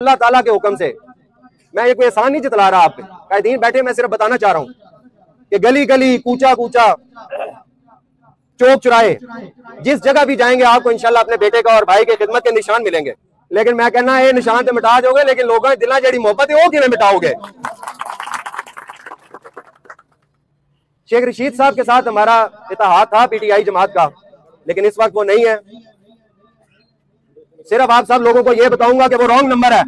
अल्लाह ताला के हुक्म से। मैं ये कोई एहसान नहीं जतला रहा आप पे, कायदीन बैठे, मैं सिर्फ बताना चाह रहा हूँ कि गली गली, कूचा कूचा, चौक चुराहे, जिस जगह भी जाएंगे आपको इंशाल्लाह अपने बेटे का और भाई के खिदमत के निशान मिलेंगे। लेकिन मैं कहना ये निशान तो मिटा दोगे, लेकिन लोगों के दिल जड़ी मोहब्बत है वो किवें मिटाओगे। शेख रशीद साहब के साथ हमारा इत्तेहाद था पीटीआई जमात का, लेकिन इस वक्त वो नहीं है। सिर्फ आप सब लोगों को ये बताऊंगा कि वो रॉन्ग नंबर है,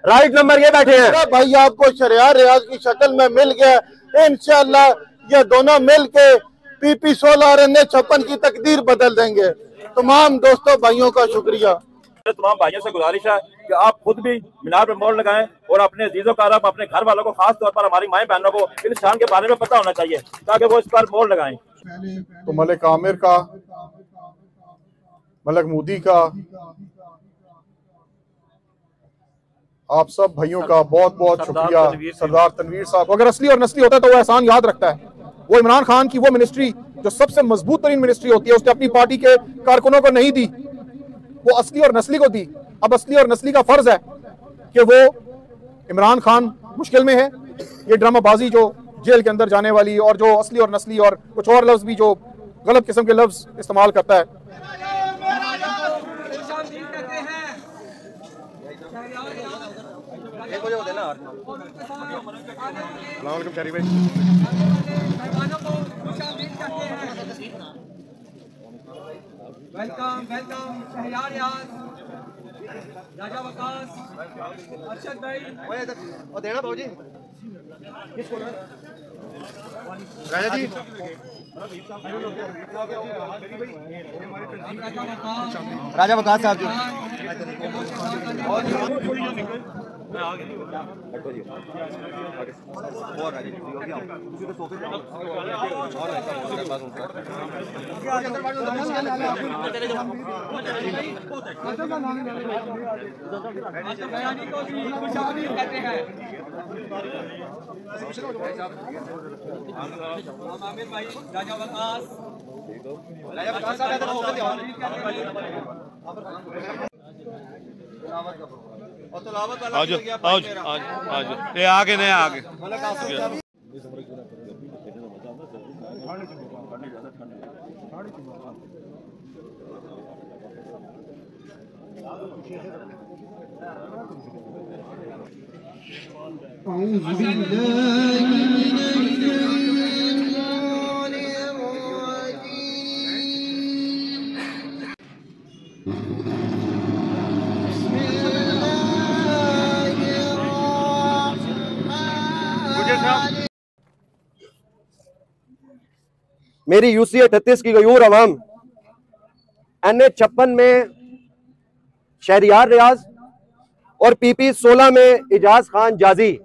राइट नंबर ये बैठे हैं। भाई आपको शरियार रियाज की शक्ल में मिल गया, इंशाल्लाह ये दोनों मिल के PP 16 और NH56 की तकदीर बदल देंगे। तमाम दोस्तों भाइयों का शुक्रिया। तमाम भाइयों से गुजारिश है कि आप खुद भी मीनार पर मोड़ लगाएं और अपने अजीजों का, अपने घर वालों को, खास तौर पर हमारी माएं बहनों को इस निशान के बारे में पता होना चाहिए ताकि वो इस पर मोड़ लगाएं। तो मलिक आमिर का, मलिक मोदी का, आप सब भाइयों का बहुत बहुत शुक्रिया। सरदार तनवीर साहब अगर असली और नस्ली होता है तो वो एहसान याद रखता है। वो इमरान खान की वो मिनिस्ट्री जो सबसे मजबूत तरीन मिनिस्ट्री होती है उसने अपनी पार्टी के कारकुनों को नहीं दी, वो असली और नस्ली को दी। अब असली और नस्ली का फर्ज है कि वो इमरान खान मुश्किल में है, ये ड्रामाबाजी जो जेल के अंदर जाने वाली और जो असली और नस्ली और कुछ और लफ्ज भी जो गलत किस्म के लफ्ज इस्तेमाल करता है। वेलकम वेलकम शहरियार रियाज, राजा वकास, अरशद भाई और देना भाजी किसको ना राजा जी। राजा वकास साहब जी राजा वकास आज ये आगे नहीं आगे मेरी UC 38 की गयूर अवाम NH56 में शहरियार रियाज और PP 16 में इजाज खान जाजी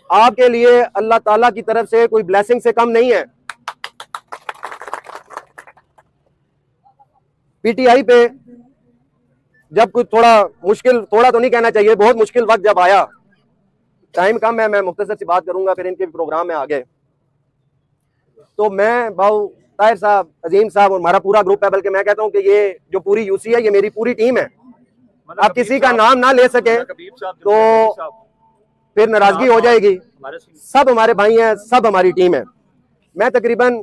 आपके लिए अल्लाह ताला की तरफ से कोई ब्लेसिंग से कम नहीं है। PTI पे जब कुछ थोड़ा मुश्किल, थोड़ा तो नहीं कहना चाहिए, बहुत मुश्किल वक्त जब आया, टाइम कम है, मैं मुख्तसर सी बात करूंगा, फिर इनके प्रोग्राम में आगे। तो मैं भाऊ ताहिर साहब, अजीम साहब और हमारा पूरा ग्रुप है, बल्कि मैं कहता हूं कि ये जो पूरी UC है ये मेरी पूरी टीम है। आप किसी का नाम ना ले सके तो फिर नाराजगी हो जाएगी। सब हमारे भाई हैं, सब हमारी टीम है। मैं तकरीबन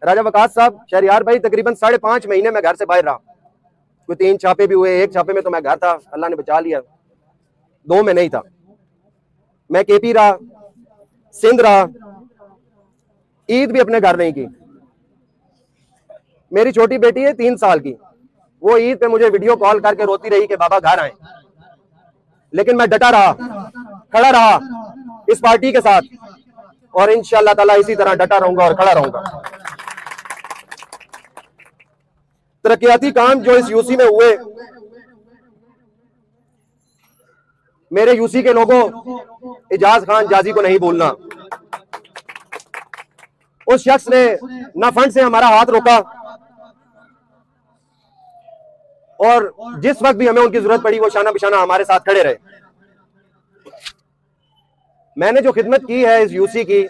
राजा वकास साहब, शहरियार भाई, तकरीबन 5.5 महीने में घर से बाहर रहा। कोई 3 छापे भी हुए, 1 छापे में तो मैं घर था, अल्लाह ने बचा लिया, 2 में नहीं था। मैं KP रहा, सिंध रहा, ईद भी अपने घर नहीं की। मेरी छोटी बेटी है 3 साल की, वो ईद पे मुझे वीडियो कॉल करके रोती रही कि बाबा घर आए, लेकिन मैं डटा रहा, खड़ा रहा इस पार्टी के साथ, और इंशाअल्लाह ताला इसी तरह डटा रहूंगा और खड़ा रहूंगा। तरक्याती काम जो इस UC में हुए, मेरे UC के लोगों, इजाज खान जाजी को नहीं भूलना। उस शख्स ने ना फंड से हमारा हाथ रोका, और जिस वक्त भी हमें उनकी जरूरत पड़ी वो शाना बिशाना हमारे साथ खड़े रहे। मैंने जो खिदमत की है इस UC की,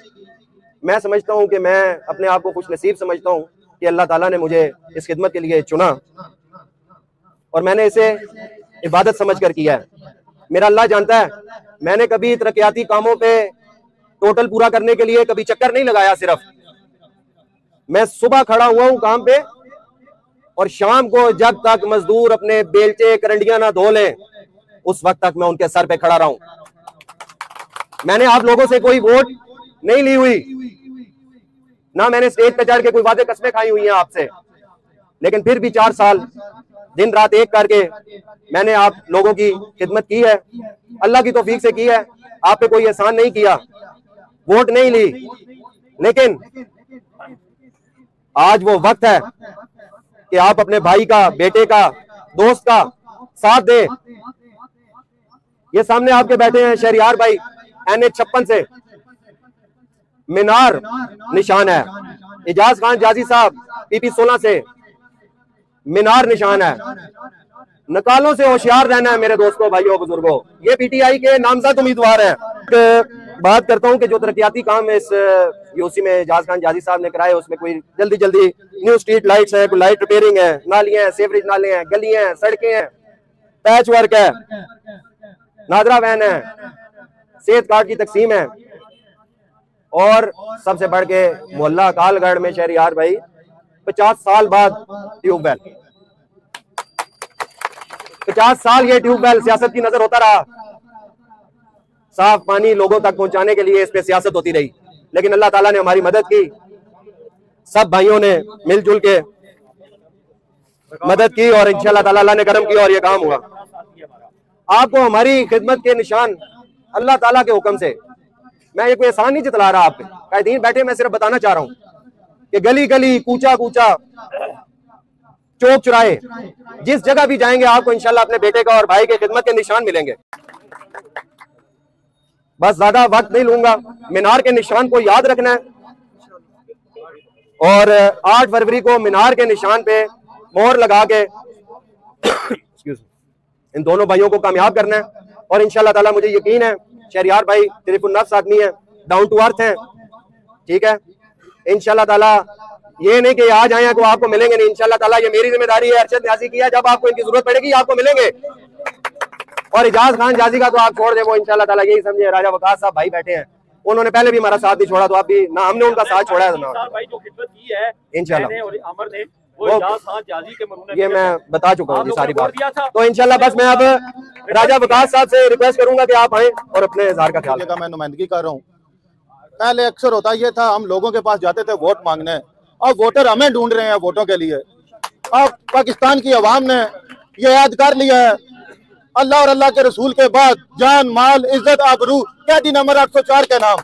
मैं समझता हूं कि मैं अपने आप को खुश नसीब समझता हूं कि अल्लाह ताला ने मुझे इस खिदमत के लिए चुना और मैंने इसे इबादत समझकर किया है। मेरा अल्लाह जानता है, मैंने कभी तरक्याती कामों पे टोटल पूरा करने के लिए कभी चक्कर नहीं लगाया। सिर्फ मैं सुबह खड़ा हुआ हूं काम पे, और शाम को जब तक मजदूर अपने बेलचे करंडियां ना धो लें, उस वक्त तक मैं उनके सर पे खड़ा रहूं। मैंने आप लोगों से कोई वोट नहीं ली हुई, ना मैंने स्टेज पे चढ़ के कोई वादे कस्में खाई हुई हैं आपसे, लेकिन फिर भी 4 साल दिन रात एक करके मैंने आप लोगों की खिदमत की है। अल्लाह की तौफीक से की है, आप पे कोई एहसान नहीं किया, वोट नहीं ली। लेकिन आज वो वक्त है कि आप अपने भाई का, बेटे का, दोस्त का साथ दें। ये सामने आपके बैठे हैं शहरियार भाई, NH56 से मीनार निशान है। एजाज खान जाजी साहब PP16 से मीनार निशान है। नकालों से होशियार रहना है मेरे दोस्तों, भाइयों, बुजुर्गों। ये PTI के नामजद उम्मीदवार हैं। बात करता हूं कि जो तरक्याती काम इस यूसी में एजाज खान जाजी साहब ने कराए, उसमें कोई जल्दी जल्दी न्यू स्ट्रीट लाइट्स है, कोई लाइट रिपेयरिंग है, नालियां हैं, सेवरेज नाले हैं, गलियां हैं, सड़कें हैं, पैच वर्क है, नादरा वैन है, सेहत कार्ड की तकसीम है, और सबसे बढ़ के मोहल्ला कालगढ़ में शहरियार भाई 50 साल बाद ट्यूबवेल, 50 साल ये ट्यूबवेल सियासत की नजर होता रहा। साफ पानी लोगों तक पहुंचाने के लिए इस पे सियासत होती रही, लेकिन अल्लाह ताला ने हमारी मदद की। सब भाइयों ने मिलजुल के मदद की और इंशाअल्लाह ताला अल्लाह ने करम किया और ये काम हुआ। आपको हमारी खिदमत के निशान अल्लाह ताला के हुक्म से, मैं ये कोई एहसान नहीं जतला रहा आप पे, कायदीन बैठे, मैं सिर्फ बताना चाह रहा हूं कि गली गली, कूचा कूचा, चौक चुराहे, जिस जगह भी जाएंगे आपको इंशाल्लाह अपने बेटे का और भाई के खिदमत के निशान मिलेंगे। बस ज्यादा वक्त नहीं लूंगा, मीनार के निशान को याद रखना है और 8 फरवरी को मीनार के निशान पे मोहर लगा के इन दोनों भाइयों को कामयाब करना है। और इंशाल्लाह ताला मुझे यकीन है शहरियार भाई शरीफुन्नफ्स आदमी है, डाउन टू अर्थ है, ठीक है। इंशाल्लाह ताला ये नहीं कि आज आए हैं को आपको मिलेंगे नहीं, इंशाल्लाह ताला ये मेरी जिम्मेदारी है, अरशद न्याजी की है, जब आपको इनकी जरूरत पड़ेगी आपको मिलेंगे। और एजाज खान जाजी का तो आप छोड़ दे, वो इंशाल्लाह ताला यही समझे, राजा वकास साहब भाई बैठे हैं, उन्होंने पहले भी हमारा साथ नहीं छोड़ा, तो आप भी ना, हमने उनका साथ छोड़ा है ना इंशाल्लाह, ये मैं बता चुका हूँ सारी बात। तो इंशाल्लाह बस मैं अब राजा वकास साहब से रिक्वेस्ट करूंगा कि आप आए और अपने इजहार का ख्याल रखें। मैं नुमाइंदगी कर रहा हूँ। पहले अक्सर होता ये था, हम लोगों के पास जाते थे वोट मांगने, अब वोटर हमें ढूंढ रहे हैं वोटों के लिए। अब पाकिस्तान की अवाम ने ये याद कर लिया है, अल्लाह और अल्लाह के रसूल के बाद जान, माल, इज्जत, आबरू, कैदी नंबर 804 के नाम।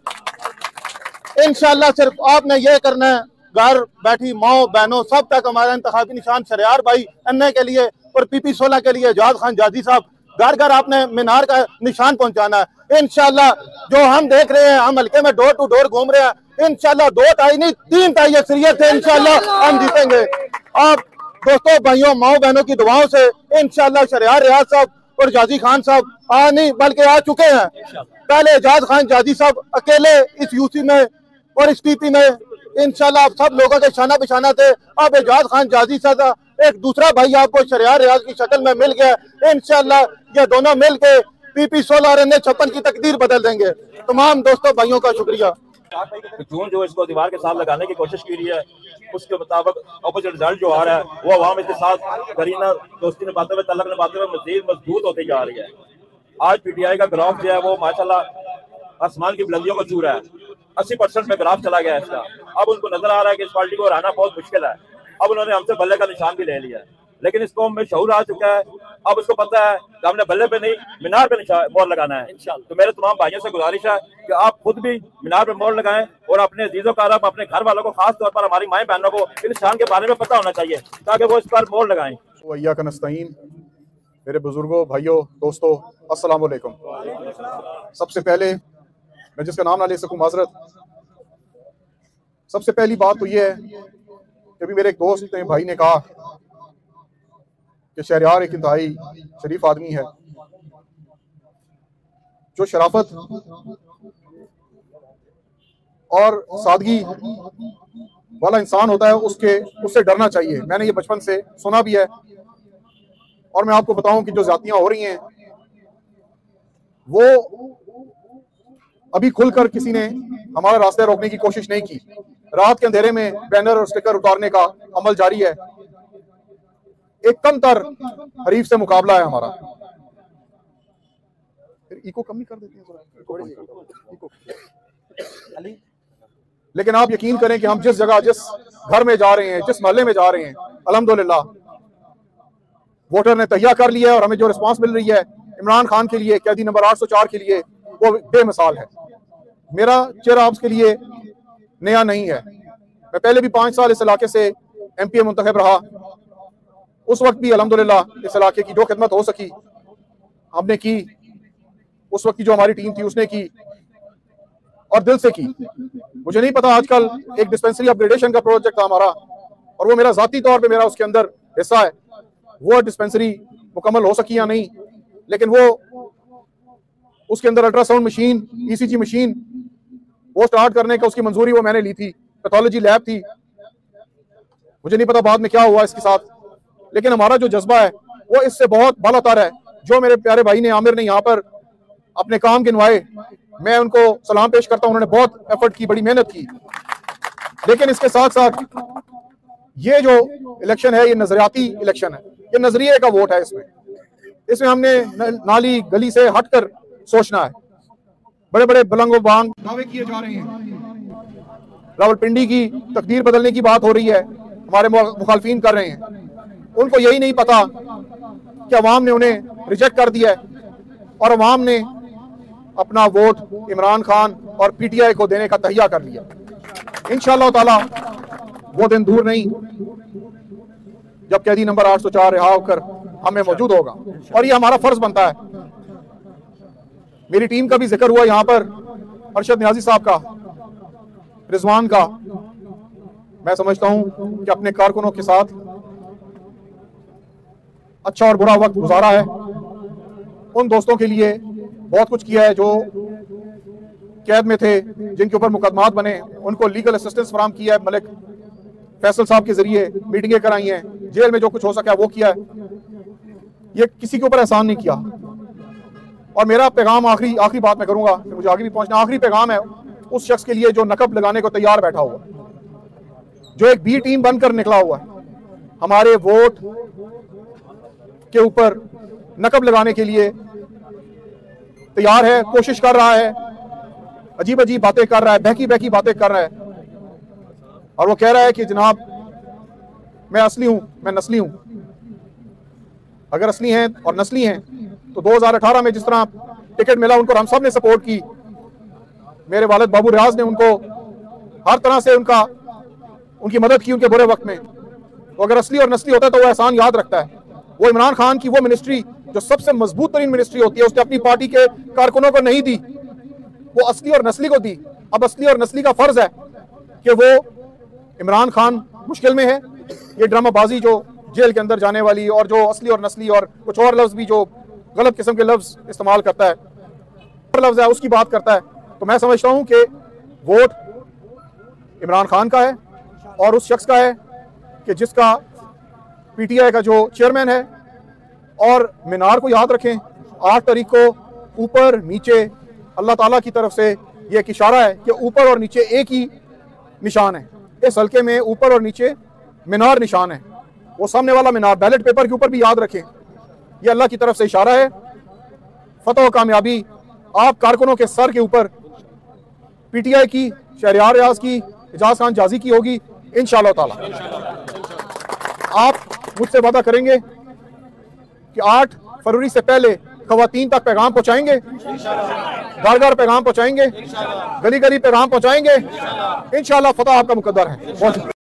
इंशाल्लाह सिर्फ आपने ये करना है, घर बैठी माओ बहनों सब तक हमारा इंतखाबी निशान शहरियार भाई अन्ने के लिए और PP16 के लिए एजाज खान जाजी साहब, घर घर आपने मीनार का निशान पहुंचाना है। इंशाल्लाह जो हम देख रहे हैं, हम हल्के में डोर टू डोर घूम रहे हैं, इंशाल्लाह 2 ताई नहीं 3 ताई अक्सरियत है, इंशाल्लाह हम जीतेंगे। आप दोस्तों, भाइयों, माओ बहनों की दुआओं से इंशाल्लाह शहरियार रियाज साहब और जाजी खान साहब नहीं बल्कि आ चुके हैं। पहले एजाज खान जाजी साहब अकेले इस यूसी में और इस PP में इंशाल्लाह आप सब लोगों के शाना बिशाना थे। अब एजाज खान जाजी साहब एक दूसरा भाई आपको शहरियार रियाज की शक्ल में मिल गया। इंशाल्लाह ये दोनों मिल के PP16 और NH56 की तकदीर बदल देंगे। तमाम दोस्तों भाइयों का शुक्रिया। जून जो इसको दीवार के साथ लगाने की कोशिश की रही है, उसके मुताबिक ऑपोजिट रिजल्ट जो आ रहा है वो अवाम इसके साथ करीना दोस्ती निभाते हुए, तल्लक निभाते हुए मजीद मजबूत होती जा रही है। आज PTI का ग्राफ जो है वो माशाल्लाह आसमान की बुलंदियों को छू रहा है, 80% में ग्राफ चला गया है इसका। अब उनको नजर आ रहा है कि इस पार्टी को हराना बहुत मुश्किल है। अब उन्होंने हमसे बल्ले का निशान भी ले लिया है, लेकिन इस कौम में शऊर आ चुका है। अब उसको पता है कि हमने बल्ले पे नहीं मीनार पे मोहर लगाना है। तो मेरे तमाम भाइयों से गुजारिश है कि आप खुद भी मीनार पे मोहर लगाएं और अपने अजीजों का रब, अपने घर वालों को, खास तौर पर हमारी माएं बहनों को इस निशान के बारे में पता होना चाहिए ताकि वो इस पर मोहर लगाएं। वैया का नस्तईन, मेरे बुजुर्गों, भाइयों, दोस्तों, अस्सलाम वालेकुम। सबसे पहले मैं जिसका नाम ना ले सकूं माजरत। सबसे पहली बात तो ये है कि अभी मेरे एक दोस्त ने, भाई ने कहा कि शहरियार एक इंतहाई शरीफ आदमी है। जो शराफत और सादगी वाला इंसान होता है उससे डरना चाहिए। मैंने ये बचपन से सुना भी है। और मैं आपको बताऊं कि जो ज्यादतियां हो रही हैं वो अभी खुलकर किसी ने हमारा रास्ता रोकने की कोशिश नहीं की। रात के अंधेरे में बैनर और स्टिकर उतारने का अमल जारी है। एक कम तर हरीफ से मुकाबला है हमारा। इको कम नहीं कर देते हैं। लेकिन आप यकीन करें कि हम जिस जगह, जिस घर में जा रहे हैं, जिस मोहल्ले में जा रहे हैं, अल्हम्दुलिल्लाह वोटर ने तैयार कर लिया है और हमें जो रिस्पांस मिल रही है इमरान खान के लिए, कैदी नंबर 804 के लिए, वो बेमिसाल है। मेरा चेहरा आपके लिए नया नहीं है। मैं पहले भी 5 साल इस इलाके से एमपी मुंतखब रहा। उस वक्त भी अल्हम्दुलिल्लाह इस इलाके की जो खिदमत हो सकी हमने की। उस वक्त की जो हमारी टीम थी उसने की और दिल से की। मुझे नहीं पता, आजकल एक डिस्पेंसरी अपग्रेडेशन का प्रोजेक्ट था हमारा और वो मेरा जाती तौर पे मेरा उसके अंदर हिस्सा है। वो डिस्पेंसरी मुकम्मल हो सकी या नहीं, लेकिन वो उसके अंदर अल्ट्रासाउंड मशीन, ईसीजी मशीन वो स्टार्ट करने का उसकी मंजूरी वो मैंने ली थी। पैथोलॉजी लैब थी। मुझे नहीं पता बाद में क्या हुआ इसके साथ, लेकिन हमारा जो जज्बा है वो इससे बहुत बालातर है। जो मेरे प्यारे भाई ने, आमिर ने यहाँ पर अपने काम गिनवाए, मैं उनको सलाम पेश करता हूँ। उन्होंने बहुत एफर्ट की, बड़ी मेहनत की। लेकिन इसके साथ साथ ये जो इलेक्शन है ये नजरियाती इलेक्शन है। ये नजरिए का वोट है। इसमें हमने नाली गली से हटकर सोचना है। बड़े बड़े बलंगो बांग दावे किए जा रहे हैं। रावलपिंडी की तकदीर बदलने की बात हो रही है, हमारे मुखालफीन कर रहे हैं। उनको यही नहीं पता कि अवाम ने उन्हें रिजेक्ट कर दिया है और अवाम ने अपना वोट इमरान खान और पीटीआई को देने का तहिया कर लिया। इंशाअल्लाह ताला वो दिन दूर नहीं जब कैदी नंबर 804 रिहा होकर हमें मौजूद होगा और ये हमारा फर्ज बनता है। मेरी टीम का भी जिक्र हुआ यहाँ पर, अरशद नियाजी साहब का, रिजवान का। मैं समझता हूं कि अपने कारकुनों के साथ अच्छा और बुरा वक्त गुजारा है। उन दोस्तों के लिए बहुत कुछ किया है जो कैद में थे, जिनके ऊपर मुकदमात बने, उनको लीगल असिस्टेंस फराहम किया है। मलिक फैसल साहब के जरिए मीटिंगें कराई हैं, जेल में जो कुछ हो सका वो किया है। ये किसी के ऊपर एहसान नहीं किया। और मेरा पैगाम आखिरी बात मैं करूंगा, मुझे आगे भी पहुंचना। आखिरी पैगाम है उस शख्स के लिए जो नकब लगाने को तैयार बैठा हुआ, जो एक बी टीम बनकर निकला हुआ है, हमारे वोट के ऊपर नकब लगाने के लिए तैयार है, कोशिश कर रहा है, अजीब अजीब बातें कर रहा है, बहकी बहकी बातें कर रहा है। और वो कह रहा है कि जनाब मैं असली हूं, मैं नस्ली हूं। अगर असली हैं और नस्ली हैं तो 2018 में जिस तरह टिकट मिला उनको हम सब ने सपोर्ट की। मेरे वालिद बाबू रियाज ने उनको हर तरह से उनकी मदद की उनके बुरे वक्त में। तो अगर असली और नस्ली होता है तो वो एहसान याद रखता है। वो इमरान खान की वो मिनिस्ट्री जो सबसे मजबूत तरीन मिनिस्ट्री होती है उसने अपनी पार्टी के कारकुनों को नहीं दी, वो असली और नस्ली को दी। अब असली और नस्ली का फर्ज है कि वो इमरान खान मुश्किल में है, ये ड्रामाबाजी जो जेल के अंदर जाने वाली और जो असली और नस्ली और कुछ और लफ्ज भी जो गलत किस्म के लफ्ज इस्तेमाल करता है, लफ्ज है उसकी बात करता है। तो मैं समझता हूं कि वोट इमरान खान का है और उस शख्स का है कि जिसका पीटीआई का जो चेयरमैन है। और मीनार को याद रखें, 8 तारीख को ऊपर नीचे अल्लाह ताला की तरफ से ये एक इशारा है कि ऊपर और नीचे एक ही निशान है। इस हल्के में ऊपर और नीचे मीनार निशान है। वो सामने वाला मीनार बैलेट पेपर के ऊपर भी याद रखें, ये अल्लाह की तरफ से इशारा है। फतह और कामयाबी आप कारकुनों के सर के ऊपर, पीटीआई की, शहरियार रियाज की, एजाज खान जाजी की होगी इंशाअल्लाह ताला। आप मुझसे वादा करेंगे कि 8 फरवरी से पहले खवातीन तक पैगाम पहुंचाएंगे, घर घर पैगाम पहुंचाएंगे, गली गली पैगाम पहुंचाएंगे। इंशाअल्लाह फतह आपका मुकद्दर है।